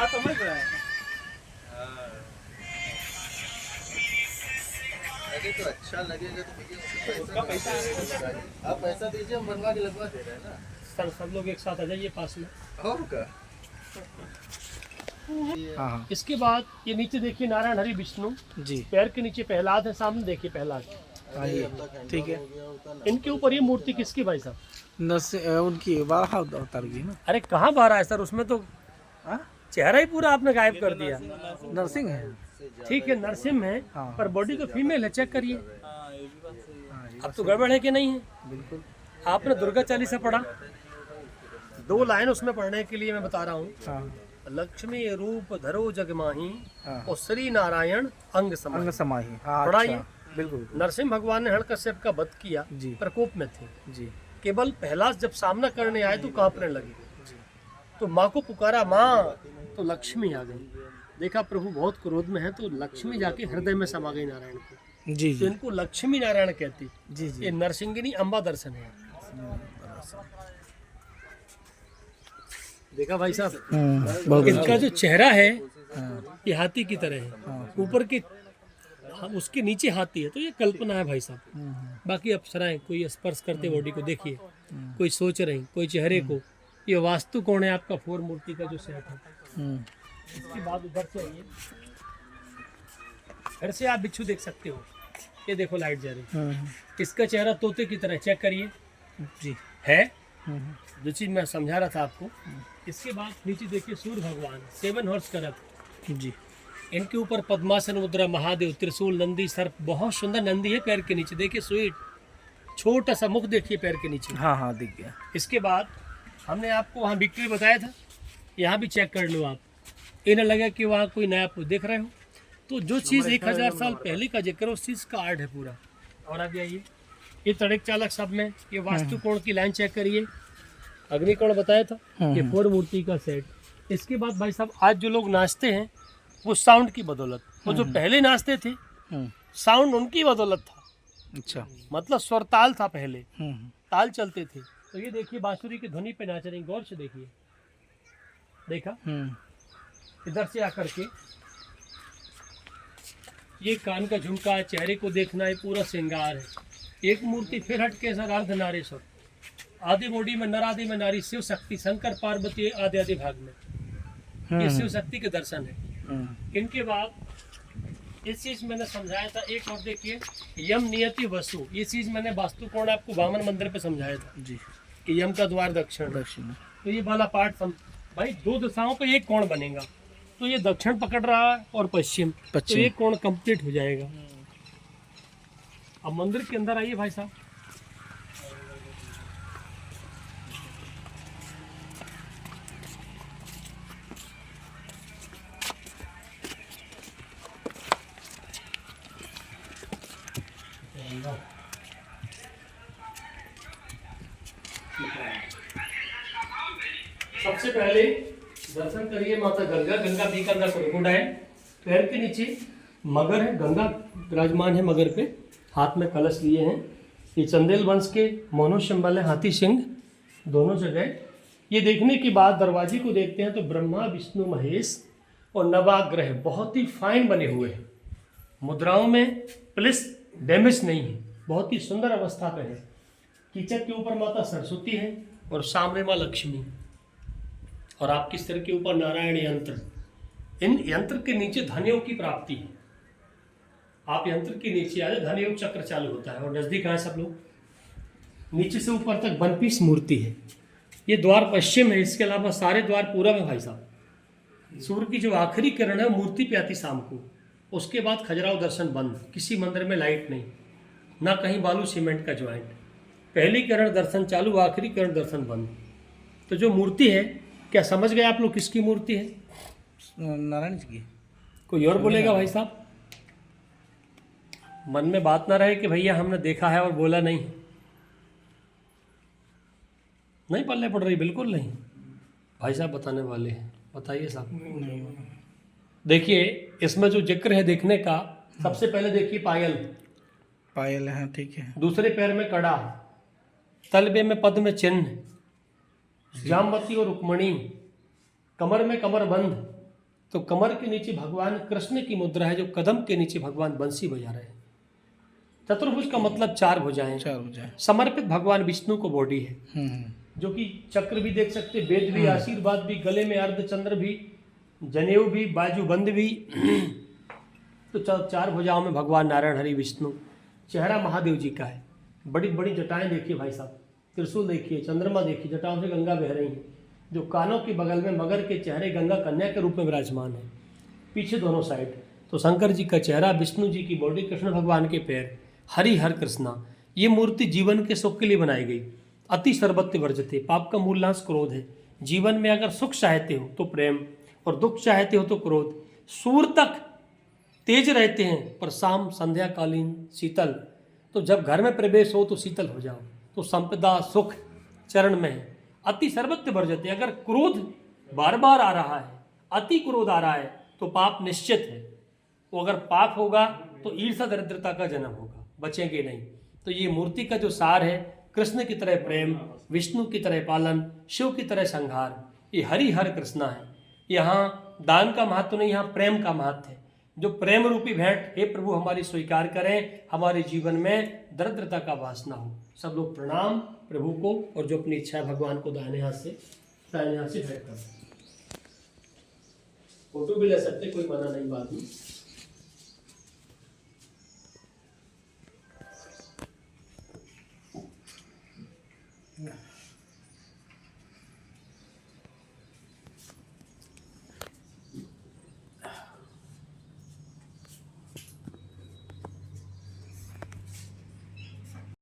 समझ रहा है। अरे तो अच्छा लगेगा तो भैया उसका पैसा आप पैसा दीजिए, हम बनवा के लगवा दे रहे हैं ना सर। सब लोग एक साथ आ जाइए पास में। और क्या। हाँ इसके बाद ये नीचे देखिए नारायण हरि विष्णु जी। पैर के नीचे प्रहलाद है, सामने देखिए प्रहलाद। हाँ जी ठीक है। इनके ऊपर ये मूर्ति किसकी भाई साहब? उनकी बाहर उतर गई ना। अरे कहाँ बाहर है सर, उसमें तो हाँ? चेहरा ही पूरा आपने गायब कर दिया। नरसिंह है। ठीक है नरसिम्हा है, हाँ। पर बॉडी तो फीमेल है, चेक करिए। हाँ, अब तो गड़बड़ है कि नहीं है? बिल्कुल। आपने दुर्गा चालीसा पढ़ा, 2 लाइन उसमें पढ़ने के लिए मैं बता रहा हूँ। हाँ लक्ष्मी रूप धरो जगमाही हाँ। और श्री नारायण अंग समाही। अंग समाही। हाँ पढ़ाइए। अच्छा, बिल्कुल नरसिंह भगवान ने हिरण्यकश्यप का वध किया, जी। प्रकोप में थे। जी केवल प्रहलाद जब सामना करने आए तो कांपने लगे, तो माँ को पुकारा, माँ, तो लक्ष्मी आ गई। देखा प्रभु बहुत क्रोध में है, तो लक्ष्मी जाके हृदय में समा गई नारायण को। जी तो जी इनको लक्ष्मी नारायण कहती। जी जी। ये नरसिंगिनी अम्बा दर्शन है। देखा भाई साहब, बहुत इनका जो चेहरा है हाँ ये हाथी की तरह है, ऊपर के उसके नीचे हाथी है, तो ये कल्पना है भाई साहब। बाकी अप्सराएं कोई स्पर्श करते बॉडी को देखिए, कोई सोच रही, कोई चेहरे को। ये वास्तु कोण है आपका 4 मूर्ति का जो सेट है। इसके बाद उधर से आइए, घर से आप बिच्छू देख सकते हो। ये देखो लाइट जा रही, इसका चेहरा तोते की तरह, चेक करिए जी है। जो चीज मैं समझा रहा था आपको। इसके बाद नीचे देखिए सूर्य भगवान 7 हॉर्स का रथ जी। इनके ऊपर पद्मासन मुद्रा, महादेव, त्रिशूल, नंदी, सर्प, बहुत सुंदर नंदी है पैर के नीचे। देखिए स्वीट, छोटा सा मुख देखिए पैर के नीचे। हाँ हाँ दिख गया। इसके बाद हमने आपको वहाँ विक्ट्री बताया था, यहाँ भी चेक कर लो आप। ये न लगा कि वहाँ कोई नया देख रहे हो। तो जो चीज़ 1000 साल पहले का जिक्र, उस चीज़ का आर्ट है पूरा। और आगे आइए, ये तड़क चालक सब में ये वास्तु कोण की लाइन चेक करिए। अग्निकोण बताया था, ये 4 मूर्ति का सेट। इसके बाद भाई साहब आज जो लोग नाचते हैं वो साउंड की बदौलत, वो जो पहले नाचते थे साउंड उनकी बदौलत था। अच्छा। मतलब स्वर ताल था पहले, ताल चलते थे। तो ये देखिए बांसुरी की ध्वनि पे नाच रही, गौर से देखिए। देखा इधर से आकर के ये कान का झुमका, चेहरे को देखना, है पूरा श्रृंगार है। एक मूर्ति फिर हट के सर अर्ध नारेश्वर, आदि बॉडी में नर, आदि में नारी, शिव शक्ति, शंकर पार्वती आदि आदि भाग में। ये शिव शक्ति के दर्शन है। इनके बाद इस चीज मैंने समझाया था। एक और देखिए, यम नियति वसु, ये चीज मैंने वास्तु कोण आपको वामन मंदिर पे समझाया था जी कि यम का द्वार दक्षिण। तो ये वाला पार्ट भाई 2 दिशाओं पे एक कोण बनेगा, तो ये दक्षिण पकड़ रहा है और पश्चिम, तो एक कोण कंप्लीट हो जाएगा। अब मंदिर के अंदर आइए भाई साहब। सबसे पहले दर्शन करिए माता गंगा। गंगा बीकर का क्रोकोडाइल, पैर के नीचे मगर है, गंगा विराजमान है मगर पे, हाथ में कलश लिए हैं। ये चंदेल वंश के मोनो सिंबल है, हाथी सिंह दोनों जगह। ये देखने के बाद दरवाजे को देखते हैं तो ब्रह्मा, विष्णु, महेश और नवाग्रह बहुत ही फाइन बने हुए हैं। मुद्राओं में प्लस डैमेज नहीं है, बहुत ही सुंदर अवस्था पे है। कीचक के ऊपर माता सरस्वती है और सामने माँ लक्ष्मी, और आपके सिर के ऊपर नारायण यंत्र। इन यंत्र के नीचे धनयोग की प्राप्ति है। आप यंत्र के नीचे आ जाए, धनयोग चक्र चालू होता है। और नजदीक आए सब लोग, नीचे से ऊपर तक 1 पीस मूर्ति है। ये द्वार पश्चिम है, इसके अलावा सारे द्वार पूरब है भाई साहब। सूर्य की जो आखिरी किरण है मूर्ति पे आती शाम को, उसके बाद खजुराहो दर्शन बंद। किसी मंदिर में लाइट नहीं, ना कहीं बालू सीमेंट का ज्वाइंट। पहली किरण दर्शन चालू, आखिरी किरण दर्शन बंद। तो जो मूर्ति है, क्या समझ गए आप लोग किसकी मूर्ति है? नारायण जी की। कोई और बोलेगा भाई साहब? मन में बात ना रहे कि भैया हमने देखा है और बोला नहीं। नहीं पल्ले पड़ रही, बिल्कुल नहीं। भाई साहब बताने वाले हैं, बताइए साहब। देखिए इसमें जो जिक्र है देखने का, सबसे पहले देखिए पायल। पायल है, ठीक है। दूसरे पैर में कड़ा, तलबे में पद्म चिन्ह, जामवती और रुक्मणी, कमर में कमर बंद। तो कमर के नीचे भगवान कृष्ण की मुद्रा है, जो कदम के नीचे भगवान बंसी बजा रहे हैं। चतुर्भुज का मतलब 4 भुजाएं। 4 हो जाए। समर्पित भगवान विष्णु को बॉडी है, जो कि चक्र भी देख सकते, वेद भी, आशीर्वाद भी, गले में अर्धचंद्र भी, जनेऊ भी, बाजूबंद भी। तो 4 भुजाओं में भगवान नारायण हरि विष्णु। चेहरा महादेव जी का है, बड़ी बड़ी जटाएं देखिए भाई साहब, त्रिशूल देखिए, चंद्रमा देखिए, जटाओं से गंगा बह रही है। जो कानों के बगल में मगर के चेहरे गंगा कन्या के रूप में विराजमान है, पीछे दोनों साइड। तो शंकर जी का चेहरा, विष्णु जी की बॉडी, कृष्ण भगवान के पैर, हरि हर कृष्णा। ये मूर्ति जीवन के सुख के लिए बनाई गई। अति सर्वत्र वर्जते, पाप का मूलनाश क्रोध है। जीवन में अगर सुख चाहते हो तो प्रेम, और दुख चाहते हो तो क्रोध। सूर्य तक तेज रहते हैं पर शाम संध्याकालीन शीतल। तो जब घर में प्रवेश हो तो शीतल हो जाओ। तो संपदा सुख चरण में है। अति सर्वत्र वर्जते, अगर क्रोध बार बार आ रहा है, अति क्रोध आ रहा है, तो पाप निश्चित है। वो अगर पाप होगा तो ईर्ष्या दरिद्रता का जन्म होगा, बचेंगे नहीं। तो ये मूर्ति का जो सार है, कृष्ण की तरह प्रेम, विष्णु की तरह पालन, शिव की तरह संहार, ये हरि हर कृष्णा है। यहाँ दान का महत्व नहीं, यहाँ प्रेम का महत्व है। जो प्रेम रूपी भेंट, हे प्रभु हमारी स्वीकार करें, हमारे जीवन में दरिद्रता का वास ना हो। सब लोग प्रणाम प्रभु को, और जो अपनी इच्छा है भगवान को दाहिने हाथ से भेंट कर। फोटो भी ले सकते, कोई मना नहीं, बाद में।